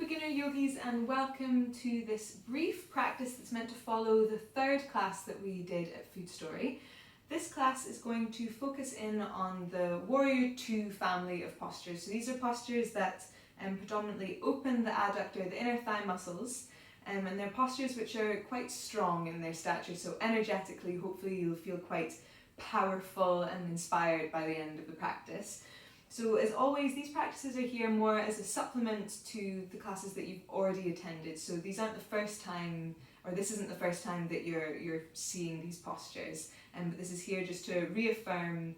beginner yogis, and welcome to this brief practice that's meant to follow the third class that we did at Food Story. This class is going to focus in on the Warrior 2 family of postures. So these are postures that predominantly open the adductor, the inner thigh muscles, and they're postures which are quite strong in their stature. So energetically, hopefully you'll feel quite powerful and inspired by the end of the practice. So as always, these practices are here more as a supplement to the classes that you've already attended. So these aren't the first time, or this isn't the first time that you're seeing these postures. But this is here just to reaffirm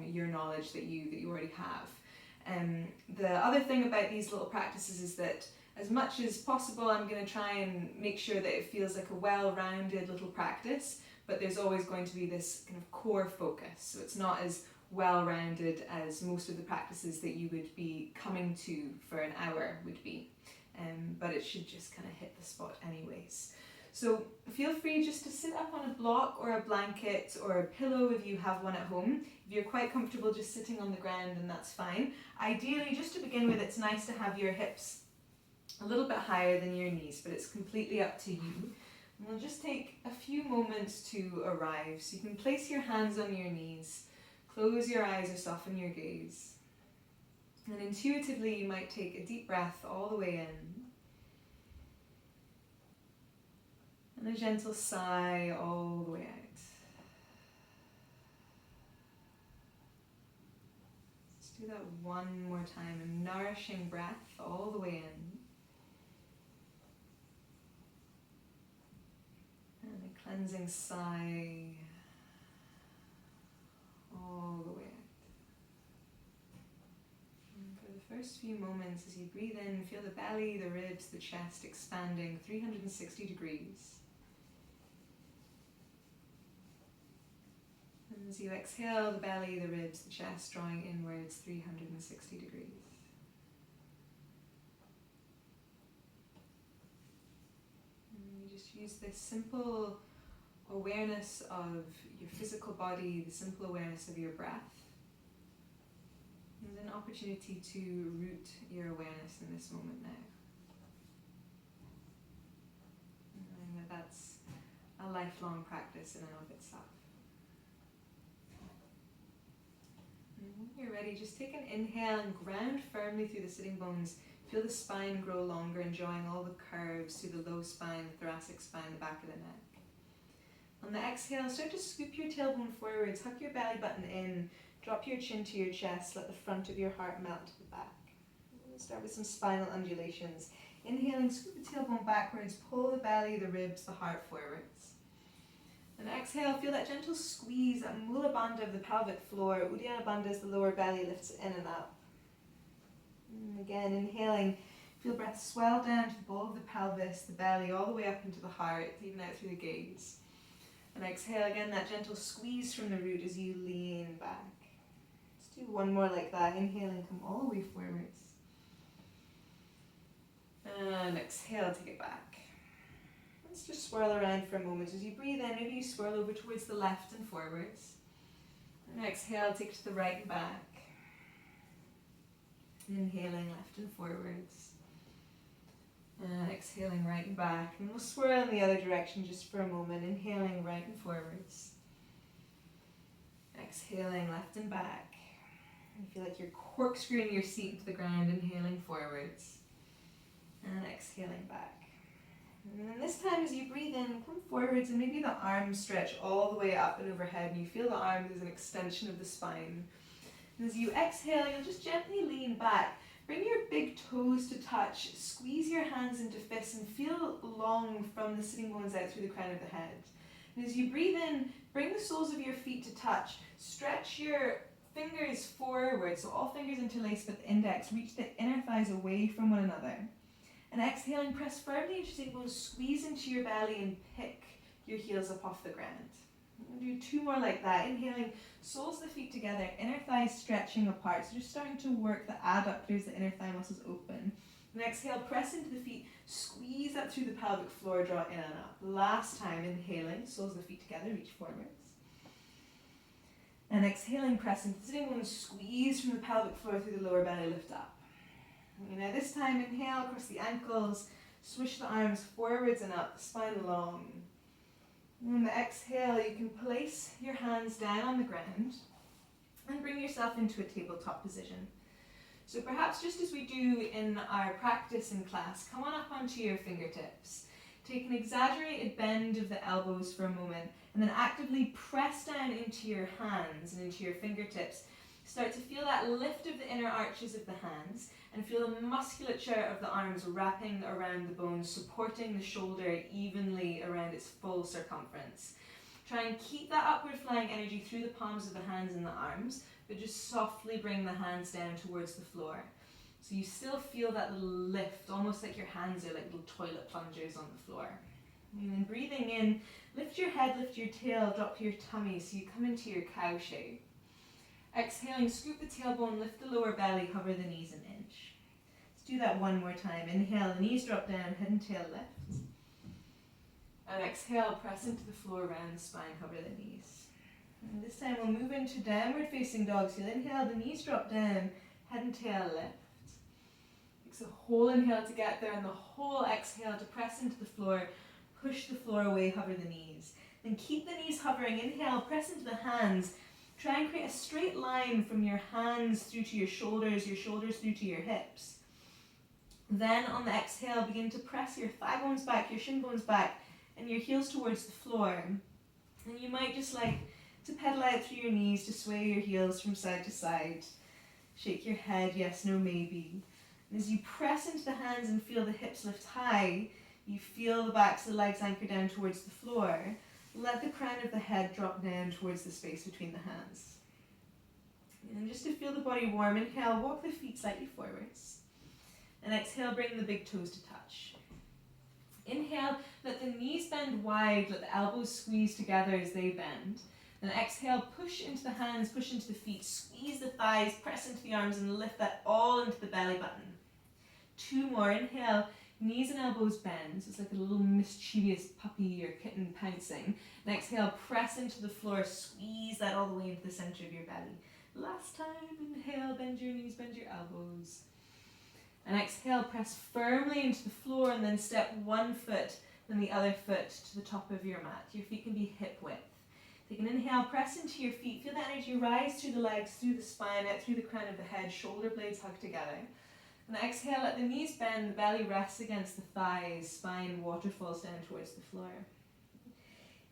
your knowledge that you already have. The other thing about these little practices is that as much as possible, I'm going to try and make sure that it feels like a well-rounded little practice, but there's always going to be this kind of core focus. So it's not as well-rounded as most of the practices that you would be coming to for an hour would be, but it should just kind of hit the spot anyways. So feel free just to sit up on a block or a blanket or a pillow if you have one at home. If you're quite comfortable just sitting on the ground, then that's fine. Ideally, just to begin with, it's nice to have your hips a little bit higher than your knees, but it's completely up to you. And we'll just take a few moments to arrive. So you can place your hands on your knees, close your eyes or soften your gaze. And intuitively you might take a deep breath all the way in. And a gentle sigh all the way out. Let's do that one more time. A nourishing breath all the way in. And a cleansing sigh all the way out. And for the first few moments, as you breathe in, feel the belly, the ribs, the chest expanding 360 degrees. And as you exhale, the belly, the ribs, the chest drawing inwards 360 degrees. And you just use this simple awareness of your physical body, the simple awareness of your breath, and an opportunity to root your awareness in this moment now. Knowing that that's a lifelong practice in and of itself. And when you're ready, just take an inhale and ground firmly through the sitting bones. Feel the spine grow longer, enjoying all the curves through the low spine, the thoracic spine, the back of the neck. On the exhale, start to scoop your tailbone forwards, tuck your belly button in, drop your chin to your chest, let the front of your heart melt to the back. We'll start with some spinal undulations. Inhaling, scoop the tailbone backwards, pull the belly, the ribs, the heart forwards. And exhale, feel that gentle squeeze, that mula bandha of the pelvic floor. Uddiyana bandha as the lower belly lifts in and up. And again, inhaling, feel breath swell down to the ball of the pelvis, the belly, all the way up into the heart, even out through the gaze. And exhale again, that gentle squeeze from the root as you lean back. Let's do one more like that. Inhaling, come all the way forwards. And exhale, take it back. Let's just swirl around for a moment. As you breathe in, maybe you swirl over towards the left and forwards. And exhale, take it to the right and back. Inhaling, left and forwards. And exhaling right and back, and we'll swirl in the other direction just for a moment. Inhaling right and forwards. Exhaling left and back. And feel like you're corkscrewing your seat into the ground, inhaling forwards. And exhaling back. And then this time as you breathe in, come forwards and maybe the arms stretch all the way up and overhead, and you feel the arms as an extension of the spine. And as you exhale, you'll just gently lean back. Bring your big toes to touch, squeeze your hands into fists and feel long from the sitting bones out through the crown of the head. And as you breathe in, bring the soles of your feet to touch. Stretch your fingers forward, so all fingers interlace but the index. Reach the inner thighs away from one another. And exhaling, press firmly into your sitting bones, squeeze into your belly and pick your heels up off the ground. We'll do two more like that. Inhaling, soles of the feet together, inner thighs stretching apart. So just starting to work the adductors, the inner thigh muscles open. And exhale, press into the feet, squeeze up through the pelvic floor, draw in and up. Last time, inhaling, soles of the feet together, reach forwards. And exhaling, press into the sitting bones, squeeze from the pelvic floor through the lower belly, lift up. Now this time, inhale across the ankles, swish the arms forwards and up, the spine long. And on the exhale, you can place your hands down on the ground and bring yourself into a tabletop position. So perhaps just as we do in our practice in class, come on up onto your fingertips. Take an exaggerated bend of the elbows for a moment and then actively press down into your hands and into your fingertips. Start to feel that lift of the inner arches of the hands and feel the musculature of the arms wrapping around the bones, supporting the shoulder evenly around its full circumference. Try and keep that upward flying energy through the palms of the hands and the arms, but just softly bring the hands down towards the floor. So you still feel that little lift, almost like your hands are like little toilet plungers on the floor. And then breathing in, lift your head, lift your tail, drop your tummy so you come into your cow shape. Exhaling, scoop the tailbone, lift the lower belly, hover the knees an inch. Let's do that one more time. Inhale, the knees drop down, head and tail lift. And exhale, press into the floor, round the spine, hover the knees. And this time we'll move into downward facing dog. So you'll inhale, the knees drop down, head and tail lift. Takes a whole inhale to get there and the whole exhale to press into the floor, push the floor away, hover the knees. Then keep the knees hovering. Inhale, press into the hands. Try and create a straight line from your hands through to your shoulders through to your hips. Then on the exhale, begin to press your thigh bones back, your shin bones back, and your heels towards the floor. And you might just like to pedal out through your knees, to sway your heels from side to side. Shake your head, yes, no, maybe. And as you press into the hands and feel the hips lift high, you feel the backs of the legs anchor down towards the floor. Let the crown of the head drop down towards the space between the hands. And just to feel the body warm, inhale, walk the feet slightly forwards. And exhale, bring the big toes to touch. Inhale, let the knees bend wide, let the elbows squeeze together as they bend. Then exhale, push into the hands, push into the feet, squeeze the thighs, press into the arms and lift that all into the belly button. 2 more, inhale, knees and elbows bend, so it's like a little mischievous puppy or kitten pouncing. And exhale, press into the floor, squeeze that all the way into the center of your belly. Last time, inhale, bend your knees, bend your elbows. And exhale, press firmly into the floor and then step one foot, then the other foot to the top of your mat. Your feet can be hip width. Take an inhale, press into your feet, feel that energy rise through the legs, through the spine, out through the crown of the head, shoulder blades hug together. And exhale, let the knees bend, the belly rests against the thighs, spine waterfalls down towards the floor.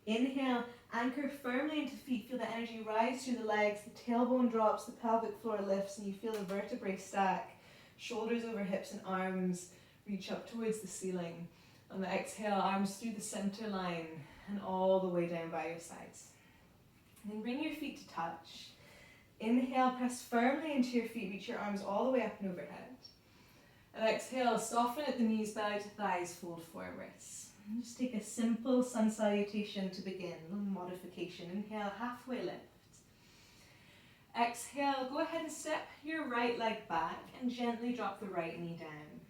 Inhale, anchor firmly into feet, feel the energy rise through the legs, the tailbone drops, the pelvic floor lifts, and you feel the vertebrae stack, shoulders over hips and arms reach up towards the ceiling. On the exhale, arms through the center line and all the way down by your sides. And then bring your feet to touch. Inhale, press firmly into your feet, reach your arms all the way up and overhead. And exhale, soften at the knees, belly to thighs, fold forwards. And just take a simple sun salutation to begin, a little modification. Inhale, halfway lift. Exhale, go ahead and step your right leg back and gently drop the right knee down.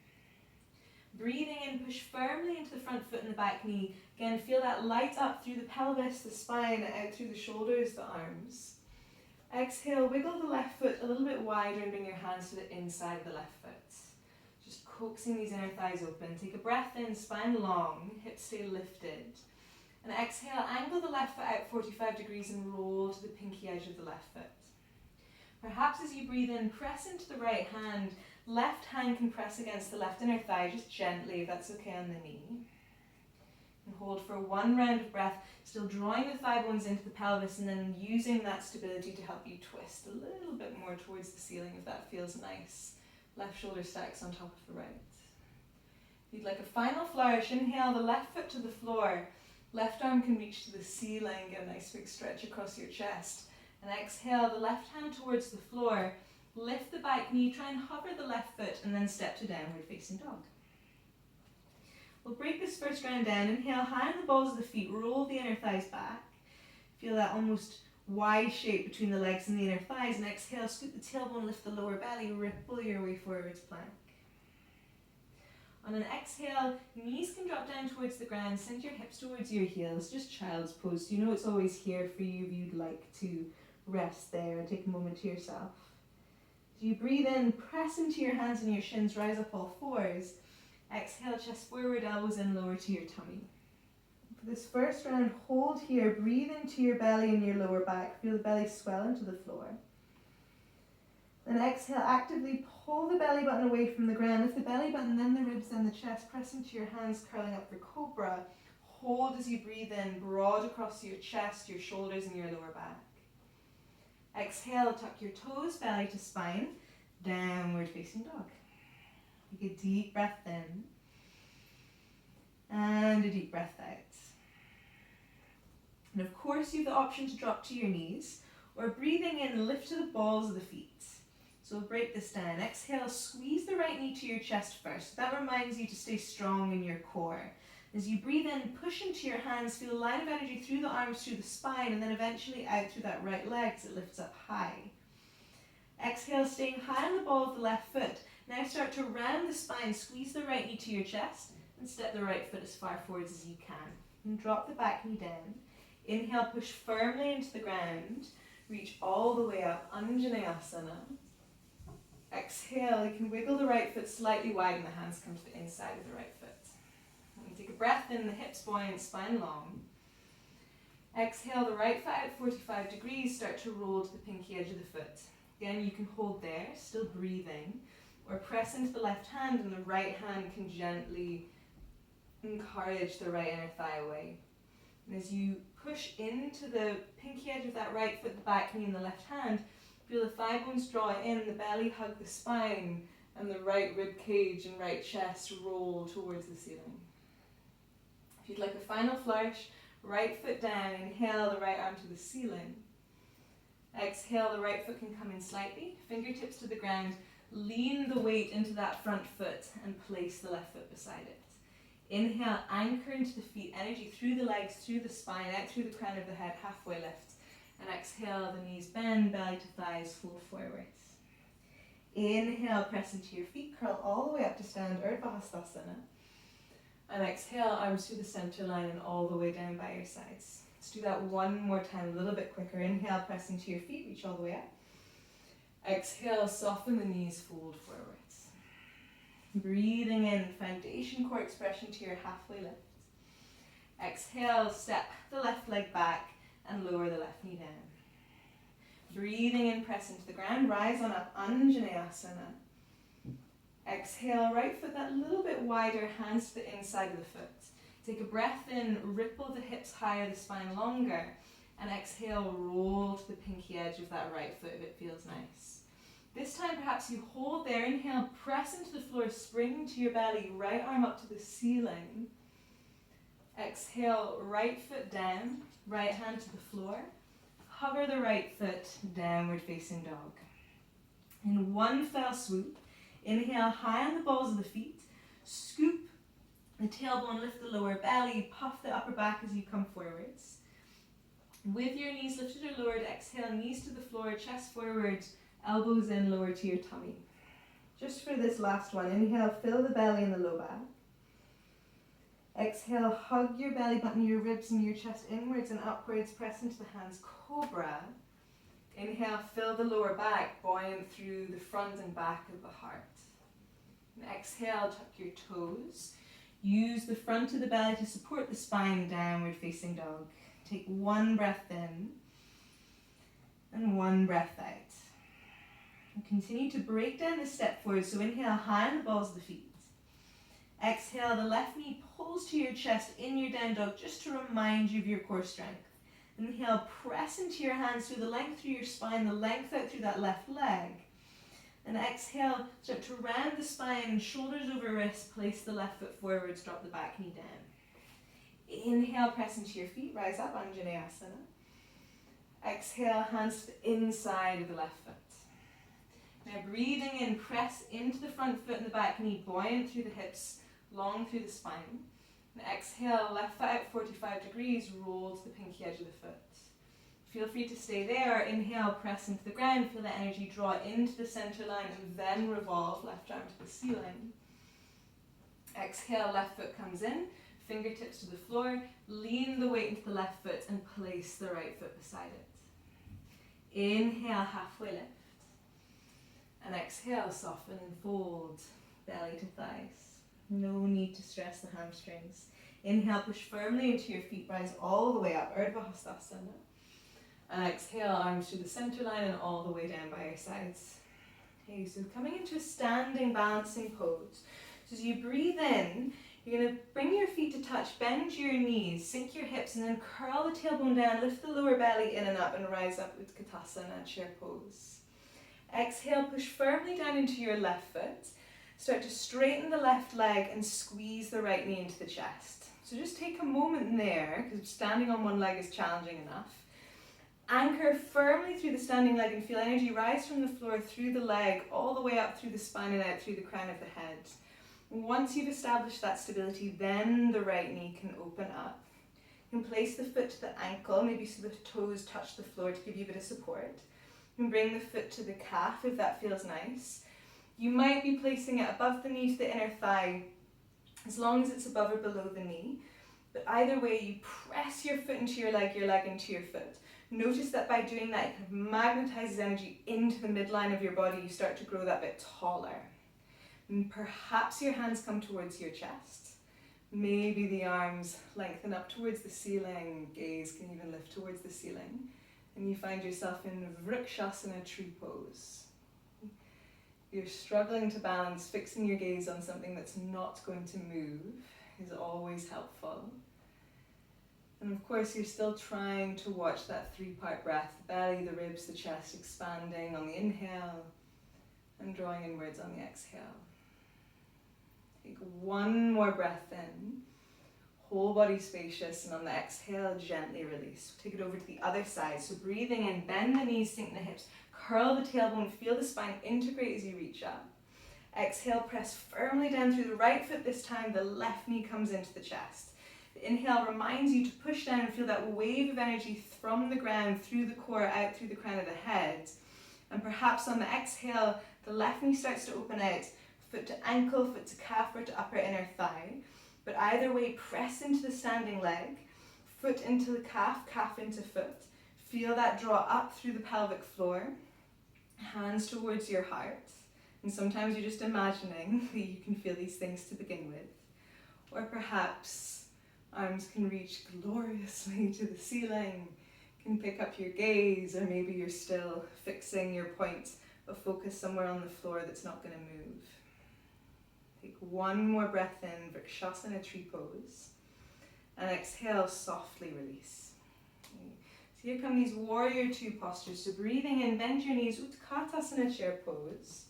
Breathing in, push firmly into the front foot and the back knee. Again, feel that light up through the pelvis, the spine, out through the shoulders, the arms. Exhale, wiggle the left foot a little bit wider and bring your hands to the inside of the left foot. Just coaxing these inner thighs open. Take a breath in, spine long, hips stay lifted. And exhale, angle the left foot out 45 degrees and roll to the pinky edge of the left foot. Perhaps as you breathe in, press into the right hand. Left hand can press against the left inner thigh, just gently, if that's okay on the knee. And hold for 1 round of breath, still drawing the thigh bones into the pelvis and then using that stability to help you twist a little bit more towards the ceiling if that feels nice. Left shoulder stacks on top of the right. If you'd like a final flourish, inhale the left foot to the floor. Left arm can reach to the ceiling, get a nice big stretch across your chest. And exhale the left hand towards the floor. Lift the back knee, try and hover the left foot and then step to downward facing dog. We'll break this first round down. Inhale, high on the balls of the feet, roll the inner thighs back. Feel that almost Y shape between the legs and the inner thighs. And exhale, scoop the tailbone, lift the lower belly, ripple your way forwards, plank. On an exhale, knees can drop down towards the ground, send your hips towards your heels, just child's pose. You know it's always here for you if you'd like to rest there and take a moment to yourself. As you breathe in, press into your hands and your shins, rise up all fours. Exhale, chest forward, elbows in, lower to your tummy. For this first round, hold here, breathe into your belly and your lower back. Feel the belly swell into the floor. Then exhale, actively pull the belly button away from the ground. Lift the belly button, then the ribs, then the chest. Press into your hands, curling up for Cobra. Hold as you breathe in, broad across your chest, your shoulders, and your lower back. Exhale, tuck your toes, belly to spine, downward facing dog. Take a deep breath in, and a deep breath out. And of course, you have the option to drop to your knees, or breathing in, lift to the balls of the feet. So we'll break this down. Exhale, squeeze the right knee to your chest first. That reminds you to stay strong in your core. As you breathe in, push into your hands, feel a line of energy through the arms, through the spine, and then eventually out through that right leg as it lifts up high. Exhale, staying high on the ball of the left foot. Now start to round the spine, squeeze the right knee to your chest, and step the right foot as far forwards as you can. And drop the back knee down. Inhale, push firmly into the ground. Reach all the way up, Anjaneyasana. Exhale, you can wiggle the right foot slightly wide and the hands come to the inside of the right foot. And take a breath in, the hips buoyant, spine long. Exhale, the right foot out 45 degrees, start to roll to the pinky edge of the foot. Again, you can hold there, still breathing, or press into the left hand and the right hand can gently encourage the right inner thigh away. And as you push into the pinky edge of that right foot, the back knee and the left hand, feel the thigh bones draw in, the belly hug the spine, and the right rib cage and right chest roll towards the ceiling. If you'd like a final flourish, right foot down, inhale the right arm to the ceiling. Exhale, the right foot can come in slightly, fingertips to the ground, lean the weight into that front foot and place the left foot beside it. Inhale, anchor into the feet, energy through the legs, through the spine, out through the crown of the head, halfway lift. And exhale, the knees bend, belly to thighs, fold forwards. Inhale, press into your feet, curl all the way up to stand, Urdhva Hastasana. And exhale, arms through the center line and all the way down by your sides. Let's do that one more time, a little bit quicker. Inhale, press into your feet, reach all the way up. Exhale, soften the knees, fold forwards. Breathing in, foundation core expression to your halfway lift. Exhale, step the left leg back and lower the left knee down. Breathing in, press into the ground, rise on up, Anjaneyasana. Exhale, right foot that little bit wider, hands to the inside of the foot. Take a breath in, ripple the hips higher, the spine longer, and exhale, roll to the pinky edge of that right foot if it feels nice. This time perhaps you hold there, inhale, press into the floor, spring to your belly, right arm up to the ceiling. Exhale, right foot down, right hand to the floor. Hover the right foot, downward facing dog. In one fell swoop, inhale high on the balls of the feet, scoop the tailbone, lift the lower belly, puff the upper back as you come forwards. With your knees lifted or lowered, exhale, knees to the floor, chest forward, elbows in, lower to your tummy. Just for this last one, inhale, fill the belly and the low back. Exhale, hug your belly button, your ribs and your chest inwards and upwards, press into the hands, Cobra. Inhale, fill the lower back, buoyant through the front and back of the heart. And exhale, tuck your toes. Use the front of the belly to support the spine, downward facing dog. Take one breath in and one breath out. And continue to break down the step forward. So inhale, high on the balls of the feet. Exhale, the left knee pulls to your chest in your down dog just to remind you of your core strength. Inhale, press into your hands through the length through your spine, the length out through that left leg. And exhale, start to round the spine, shoulders over wrists, place the left foot forwards, drop the back knee down. Inhale, press into your feet, rise up, Anjaneyasana. Exhale, hands to the inside of the left foot. Now breathing in, press into the front foot and the back knee, buoyant through the hips, long through the spine. And exhale, left foot out 45 degrees, roll to the pinky edge of the foot. Feel free to stay there. Inhale, press into the ground, feel the energy draw into the center line and then revolve, left arm to the ceiling. Exhale, left foot comes in, fingertips to the floor, lean the weight into the left foot and place the right foot beside it. Inhale, halfway lift. And exhale, soften and fold, belly to thighs. No need to stress the hamstrings. Inhale, push firmly into your feet, rise all the way up, Urdhva Hastasana. And exhale, arms to the center line and all the way down by your sides. Okay, so coming into a standing balancing pose. So as you breathe in, you're going to bring your feet to touch, bend your knees, sink your hips, and then curl the tailbone down, lift the lower belly in and up, and rise up with Utkatasana, chair pose. Exhale, push firmly down into your left foot. Start to straighten the left leg and squeeze the right knee into the chest. So just take a moment there, because standing on one leg is challenging enough. Anchor firmly through the standing leg and feel energy rise from the floor through the leg, all the way up through the spine and out through the crown of the head. Once you've established that stability, then the right knee can open up. You can place the foot to the ankle, maybe so the toes touch the floor to give you a bit of support. You can bring the foot to the calf if that feels nice. You might be placing it above the knee to the inner thigh, as long as it's above or below the knee. But either way, you press your foot into your leg into your foot. Notice that by doing that, it kind of magnetizes energy into the midline of your body. You start to grow that bit taller. And perhaps your hands come towards your chest. Maybe the arms lengthen up towards the ceiling. Gaze can even lift towards the ceiling. And you find yourself in Vrikshasana tree pose. You're struggling to balance, fixing your gaze on something that's not going to move is always helpful. And of course, you're still trying to watch that three-part breath, the belly, the ribs, the chest expanding on the inhale and drawing inwards on the exhale. Take one more breath in, whole body spacious, and on the exhale, gently release. Take it over to the other side. So breathing in, bend the knees, sink the hips, curl the tailbone, feel the spine integrate as you reach up. Exhale, press firmly down through the right foot this time, the left knee comes into the chest. The inhale reminds you to push down and feel that wave of energy from the ground, through the core, out through the crown of the head. And perhaps on the exhale, the left knee starts to open out, foot to ankle, foot to calf, or to upper inner thigh. But either way, press into the standing leg, foot into the calf, calf into foot. Feel that draw up through the pelvic floor, hands towards your heart. And sometimes you're just imagining that you can feel these things to begin with. Or perhaps arms can reach gloriously to the ceiling, can pick up your gaze, or maybe you're still fixing your point of focus somewhere on the floor that's not going to move. Take one more breath in, Vrikshasana tree pose, and exhale, softly release. Okay. So here come these warrior two postures. So breathing in, bend your knees, Utkatasana chair pose.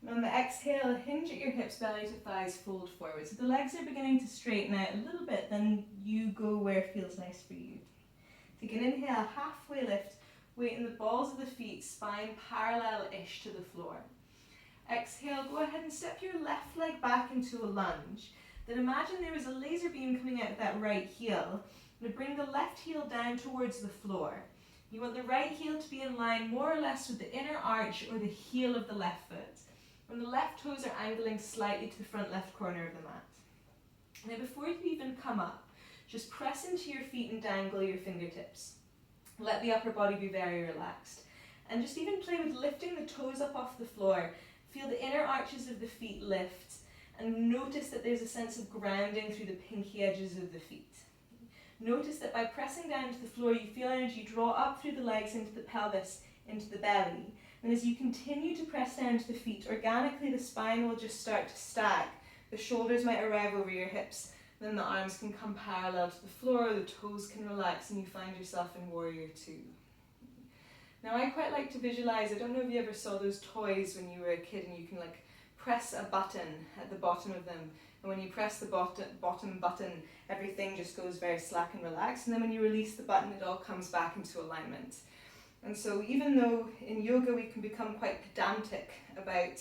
And on the exhale, hinge at your hips, belly to thighs, fold forward. So the legs are beginning to straighten out a little bit, then you go where it feels nice for you. Take an inhale, halfway lift, weight in the balls of the feet, spine parallel-ish to the floor. Exhale, go ahead and step your left leg back into a lunge. Then imagine there was a laser beam coming out of that right heel. Now bring the left heel down towards the floor. You want the right heel to be in line more or less with the inner arch or the heel of the left foot. When the left toes are angling slightly to the front left corner of the mat. Now before you even come up, just press into your feet and dangle your fingertips. Let the upper body be very relaxed. And just even play with lifting the toes up off the floor. Feel the inner arches of the feet lift and notice that there's a sense of grounding through the pinky edges of the feet. Notice that by pressing down to the floor, you feel energy draw up through the legs into the pelvis, into the belly. And as you continue to press down to the feet, organically the spine will just start to stack. The shoulders might arrive over your hips, then the arms can come parallel to the floor, the toes can relax, and you find yourself in warrior two. Now I quite like to visualize, I don't know if you ever saw those toys when you were a kid and you can like press a button at the bottom of them. And when you press the bottom button, everything just goes very slack and relaxed. And then when you release the button, it all comes back into alignment. And so even though in yoga we can become quite pedantic about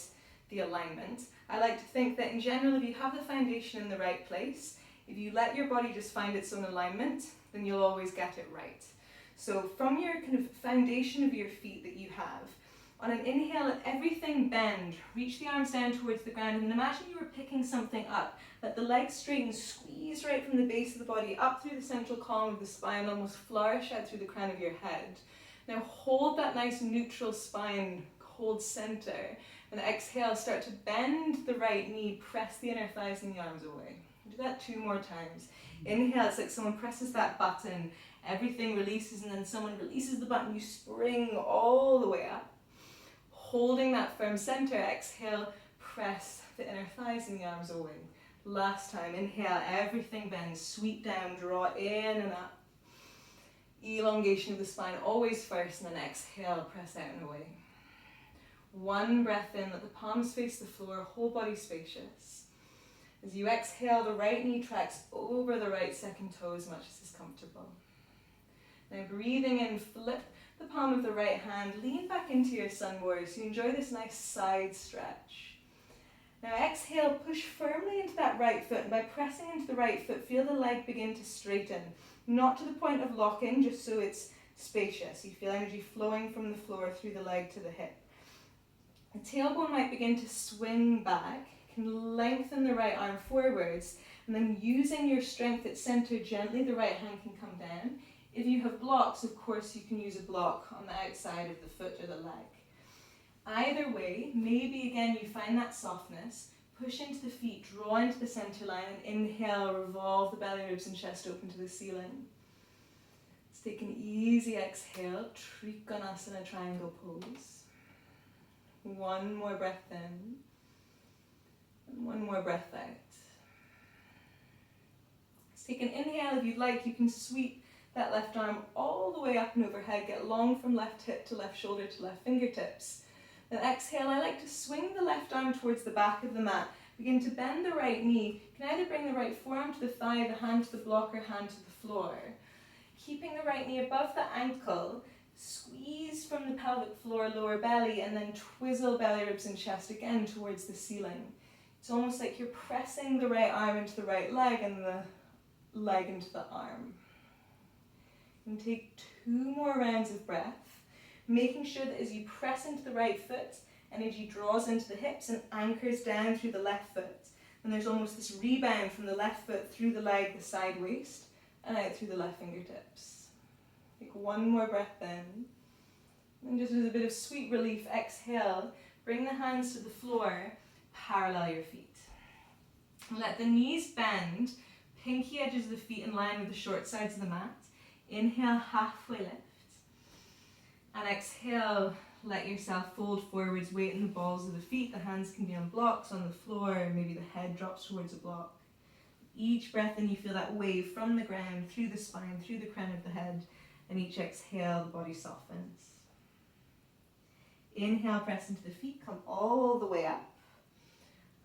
the alignment, I like to think that in general, if you have the foundation in the right place, if you let your body just find its own alignment, then you'll always get it right. So from your kind of foundation of your feet that you have, on an inhale, let everything bend, reach the arms down towards the ground, and imagine you were picking something up. Let the legs straighten, squeeze right from the base of the body up through the central column of the spine, almost flourish out through the crown of your head. Now hold that nice neutral spine, hold center. And exhale, start to bend the right knee, press the inner thighs and the arms away. Do that 2 more times. Inhale, it's like someone presses that button, everything releases, and then someone releases the button, you spring all the way up. Holding that firm center, exhale, press the inner thighs and the arms away. Last time, inhale, everything bends, sweep down, draw in and up. Elongation of the spine always first, and then exhale, press out and away. 1 breath in, let the palms face the floor, whole body spacious. As you exhale, the right knee tracks over the right second toe as much as is comfortable. Now breathing in, flip the palm of the right hand, lean back into your sun warrior so you enjoy this nice side stretch. Now exhale, push firmly into that right foot, and by pressing into the right foot, feel the leg begin to straighten. Not to the point of locking, just so it's spacious. You feel energy flowing from the floor through the leg to the hip. The tailbone might begin to swing back. You can lengthen the right arm forwards, and then using your strength at center, gently the right hand can come down. If you have blocks, of course, you can use a block on the outside of the foot or the leg. Either way, maybe again you find that softness, push into the feet, draw into the center line, and inhale, revolve the belly, ribs and chest open to the ceiling. Let's take an easy exhale, Trikonasana triangle pose. 1 more breath in, and 1 more breath out. Let's take an inhale. If you'd like, you can sweep that left arm all the way up and overhead, get long from left hip to left shoulder to left fingertips. Then exhale, I like to swing the left arm towards the back of the mat. Begin to bend the right knee. You can either bring the right forearm to the thigh, the hand to the block, or hand to the floor. Keeping the right knee above the ankle, squeeze from the pelvic floor, lower belly, and then twizzle belly, ribs and chest again towards the ceiling. It's almost like you're pressing the right arm into the right leg and the leg into the arm. And take 2 more rounds of breath, making sure that as you press into the right foot, energy draws into the hips and anchors down through the left foot. And there's almost this rebound from the left foot through the leg, the side waist, and out through the left fingertips. Take 1 more breath in. And just with a bit of sweet relief, exhale, bring the hands to the floor, parallel your feet. Let the knees bend, pinky edges of the feet in line with the short sides of the mat. Inhale, halfway lift. And exhale, let yourself fold forwards, weight in the balls of the feet. The hands can be on blocks on the floor, maybe the head drops towards a block. Each breath in, you feel that wave from the ground, through the spine, through the crown of the head. And each exhale, the body softens. Inhale, press into the feet, come all the way up.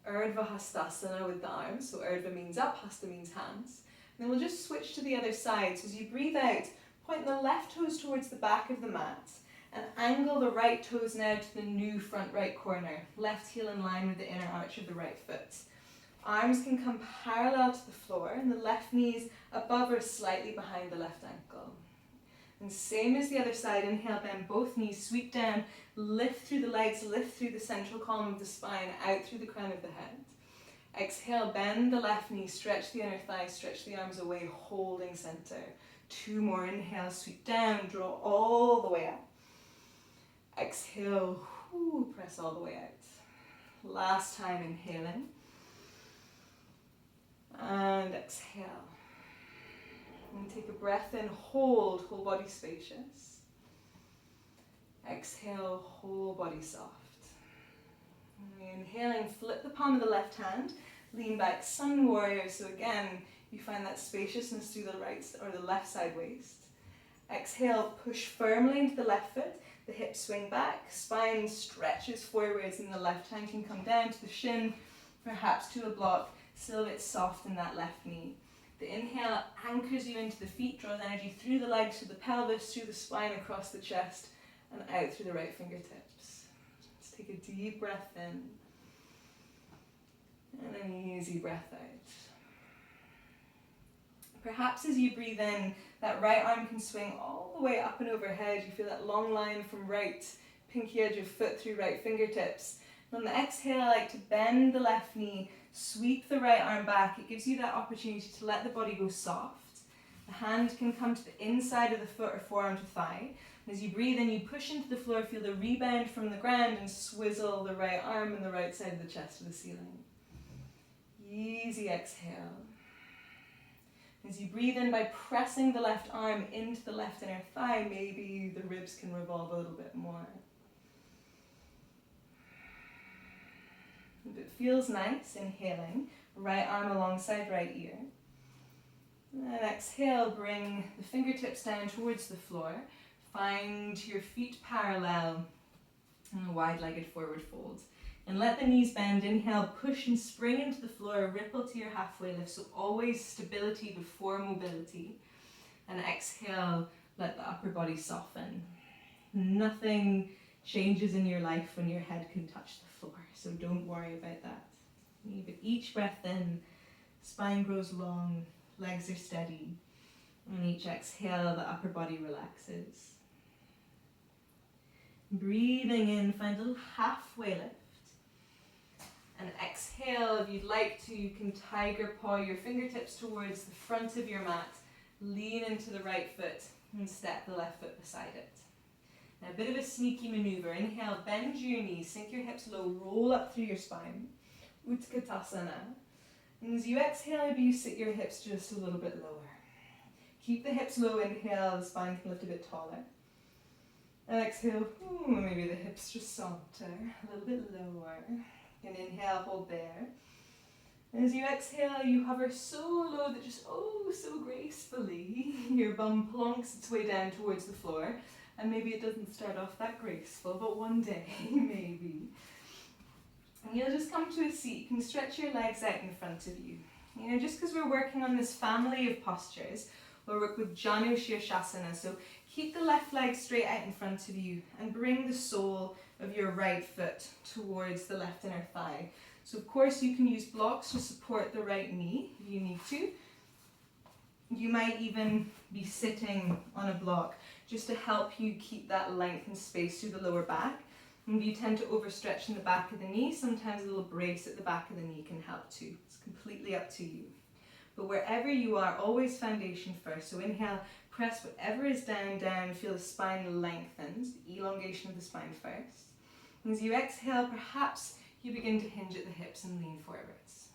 Urdhva Hastasana with the arms. So Urdhva means up, Hasta means hands. And then we'll just switch to the other side. So as you breathe out, point the left toes towards the back of the mat and angle the right toes now to the new front right corner. Left heel in line with the inner arch of the right foot. Arms can come parallel to the floor and the left knees above or slightly behind the left ankle. And same as the other side, inhale, bend both knees, sweep down, lift through the legs, lift through the central column of the spine, out through the crown of the head. Exhale, bend the left knee, stretch the inner thigh, stretch the arms away, holding center. 2 more, inhale, sweep down, draw all the way up. Exhale, press all the way out. Last time, inhaling. And exhale. And take a breath in, hold, whole body spacious. Exhale, whole body soft. Inhaling, flip the palm of the left hand, lean back, sun warrior. So again, you find that spaciousness through the right or the left side waist. Exhale, push firmly into the left foot, the hips swing back, spine stretches forwards, and the left hand can come down to the shin, perhaps to a block, still a bit soft in that left knee. The inhale anchors you into the feet, draws energy through the legs, through the pelvis, through the spine, across the chest, and out through the right fingertips. Let's take a deep breath in, and an easy breath out. Perhaps as you breathe in, that right arm can swing all the way up and overhead. You feel that long line from right pinky edge of foot through right fingertips. And on the exhale, I like to bend the left knee, sweep the right arm back. It gives you that opportunity to let the body go soft. The hand can come to the inside of the foot or forearm to thigh. And as you breathe in, you push into the floor, feel the rebound from the ground, and swizzle the right arm and the right side of the chest to the ceiling. Easy exhale. As you breathe in by pressing the left arm into the left inner thigh, maybe the ribs can revolve a little bit more. If it feels nice, inhaling, right arm alongside right ear. And then exhale, bring the fingertips down towards the floor. Find your feet parallel in a wide-legged forward fold. And let the knees bend. Inhale, push and spring into the floor, ripple to your halfway lift. So always stability before mobility. And exhale, let the upper body soften. Nothing changes in your life when your head can touch the floor, so don't worry about that. But each breath in, spine grows long, legs are steady. And each exhale, the upper body relaxes. Breathing in, find a little halfway lift. And exhale, if you'd like to, you can tiger paw your fingertips towards the front of your mat, lean into the right foot and step the left foot beside it. Now a bit of a sneaky maneuver. Inhale, bend your knees, sink your hips low, roll up through your spine. Utkatasana. And as you exhale, maybe you sit your hips just a little bit lower. Keep the hips low, inhale, the spine can lift a bit taller. And exhale, maybe the hips just saunter a little bit lower. And inhale, hold there. And as you exhale, you hover so low that just so gracefully your bum plonks its way down towards the floor. And maybe it doesn't start off that graceful, but one day, maybe. And you'll just come to a seat. You can stretch your legs out in front of you. You know, just because we're working on this family of postures, we'll work with Janu Shirshasana. So keep the left leg straight out in front of you and bring the sole of your right foot towards the left inner thigh. So of course you can use blocks to support the right knee if you need to. You might even be sitting on a block just to help you keep that length and space through the lower back. And if you tend to overstretch in the back of the knee, sometimes a little brace at the back of the knee can help too. It's completely up to you. But wherever you are, always foundation first. So inhale, press whatever is down, feel the spine lengthens, the elongation of the spine first. And as you exhale, perhaps you begin to hinge at the hips and lean forwards.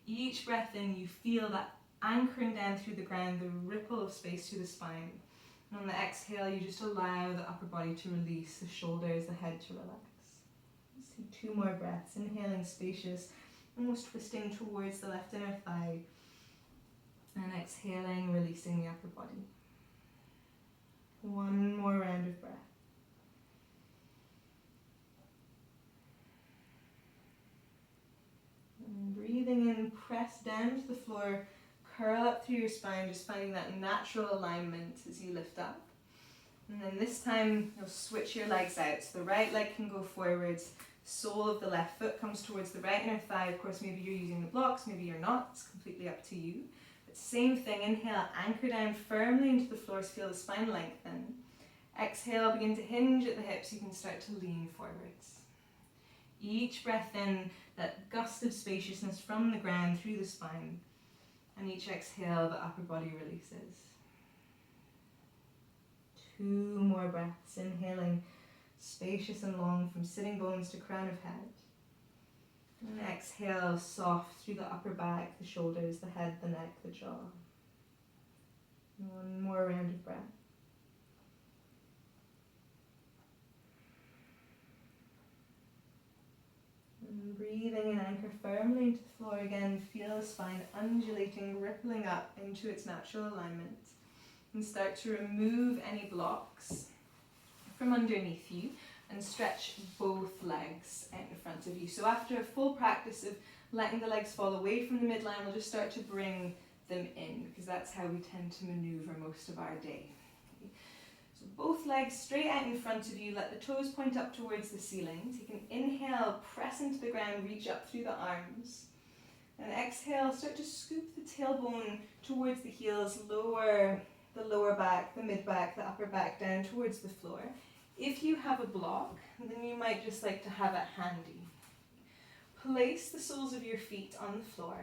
Each breath in, you feel that anchoring down through the ground, the ripple of space through the spine. And on the exhale, you just allow the upper body to release, the shoulders, the head to relax. Let's do 2 more breaths. Inhaling, spacious, almost twisting towards the left inner thigh. And exhaling, releasing the upper body. 1 more round of breath. And breathing in, press down to the floor, curl up through your spine, just finding that natural alignment as you lift up. And then this time, you'll switch your legs out. So the right leg can go forwards, sole of the left foot comes towards the right inner thigh. Of course, maybe you're using the blocks, maybe you're not. It's completely up to you. But same thing, inhale, anchor down firmly into the floor, so feel the spine lengthen. Exhale, begin to hinge at the hips. You can start to lean forwards. Each breath in, that gust of spaciousness from the ground through the spine. And each exhale, the upper body releases. 2 more breaths, inhaling, spacious and long from sitting bones to crown of head. And exhale, soft through the upper back, the shoulders, the head, the neck, the jaw. 1 more round of breath. And breathing in, anchor firmly into the floor again. Feel the spine undulating, rippling up into its natural alignment. And start to remove any blocks from underneath you and stretch both legs out in front of you. So after a full practice of letting the legs fall away from the midline, we'll just start to bring them in, because that's how we tend to maneuver most of our day. So both legs straight out in front of you, let the toes point up towards the ceiling. Take an inhale, press into the ground, reach up through the arms. And exhale, start to scoop the tailbone towards the heels, lower the lower back, the mid back, the upper back down towards the floor. If you have a block, then you might just like to have it handy. Place the soles of your feet on the floor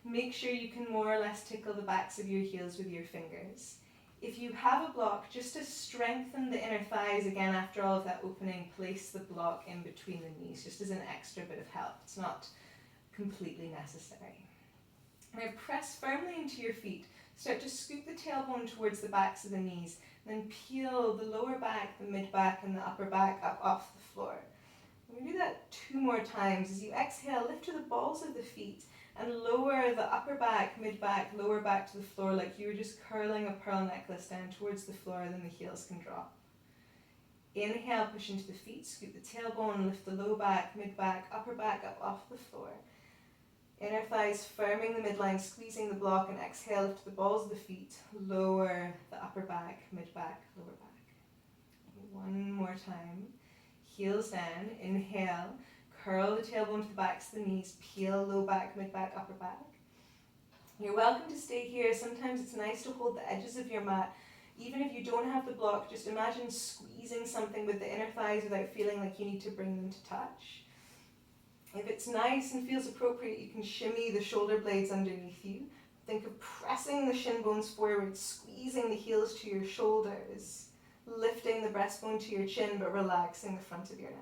Make sure you can more or less tickle the backs of your heels with your fingers. If you have a block, just to strengthen the inner thighs again after all of that opening, place the block in between the knees, just as an extra bit of help. It's not completely necessary. Now press firmly into your feet. Start to scoop the tailbone towards the backs of the knees, then peel the lower back, the mid back, and the upper back up off the floor. We do that 2 more times. As you exhale, lift to the balls of the feet and lower the upper back, mid back, lower back to the floor like you were just curling a pearl necklace down towards the floor, then the heels can drop. Inhale, push into the feet, scoop the tailbone, lift the low back, mid back, upper back up off the floor. Inner thighs firming the midline, squeezing the block, and exhale, lift the balls of the feet, lower the upper back, mid back, lower back. 1 more time. Heels down, inhale, curl the tailbone to the backs of the knees, peel low back, mid back, upper back. You're welcome to stay here. Sometimes it's nice to hold the edges of your mat. Even if you don't have the block, just imagine squeezing something with the inner thighs without feeling like you need to bring them to touch. If it's nice and feels appropriate, you can shimmy the shoulder blades underneath you. Think of pressing the shin bones forward, squeezing the heels to your shoulders, lifting the breastbone to your chin, but relaxing the front of your neck.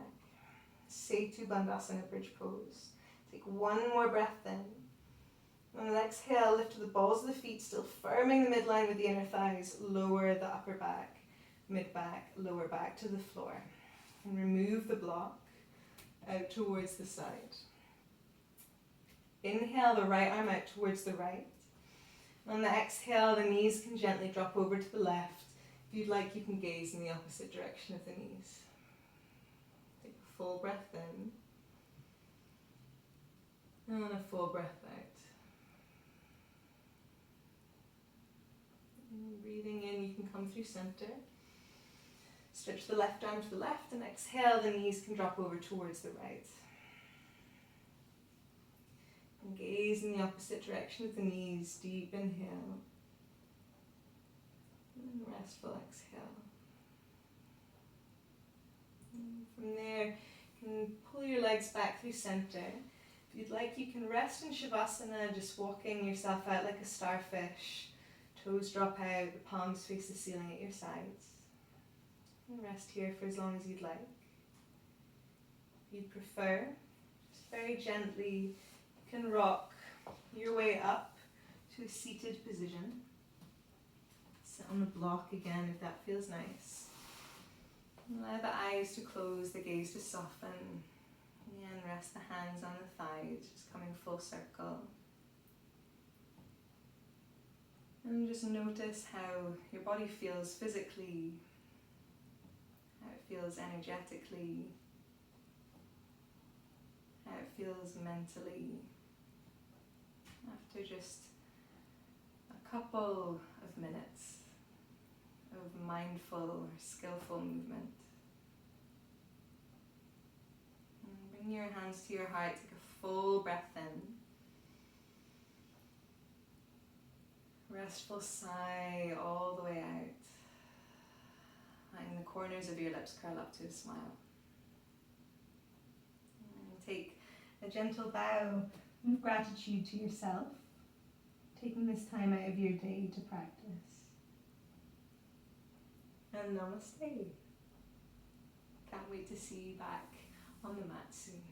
Setu Bandhasana, bridge pose. Take 1 more breath in. On the exhale, lift to the balls of the feet, still firming the midline with the inner thighs. Lower the upper back, mid back, lower back to the floor. And remove the block out towards the side. Inhale the right arm out towards the right. On the exhale, the knees can gently drop over to the left. If you'd like, you can gaze in the opposite direction of the knees. Take a full breath in. And a full breath out. And breathing in, you can come through center. Stretch the left arm to the left, and exhale, the knees can drop over towards the right. And gaze in the opposite direction of the knees. Deep inhale. And restful exhale. And from there, you can pull your legs back through center. If you'd like, you can rest in Shavasana, just walking yourself out like a starfish. Toes drop out, the palms face the ceiling at your sides. And rest here for as long as you'd like. If you'd prefer, just very gently, you can rock your way up to a seated position. Sit on the block again if that feels nice. Allow the eyes to close, the gaze to soften. And rest the hands on the thighs, just coming full circle. And just notice how your body feels physically, how it feels energetically, how it feels mentally. After just a couple of minutes of mindful or skillful movement. And bring your hands to your heart, take a full breath in. Restful sigh all the way out. Letting the corners of your lips curl up to a smile. And take a gentle bow of gratitude to yourself, taking this time out of your day to practice. And namaste. Can't wait to see you back on the mat soon.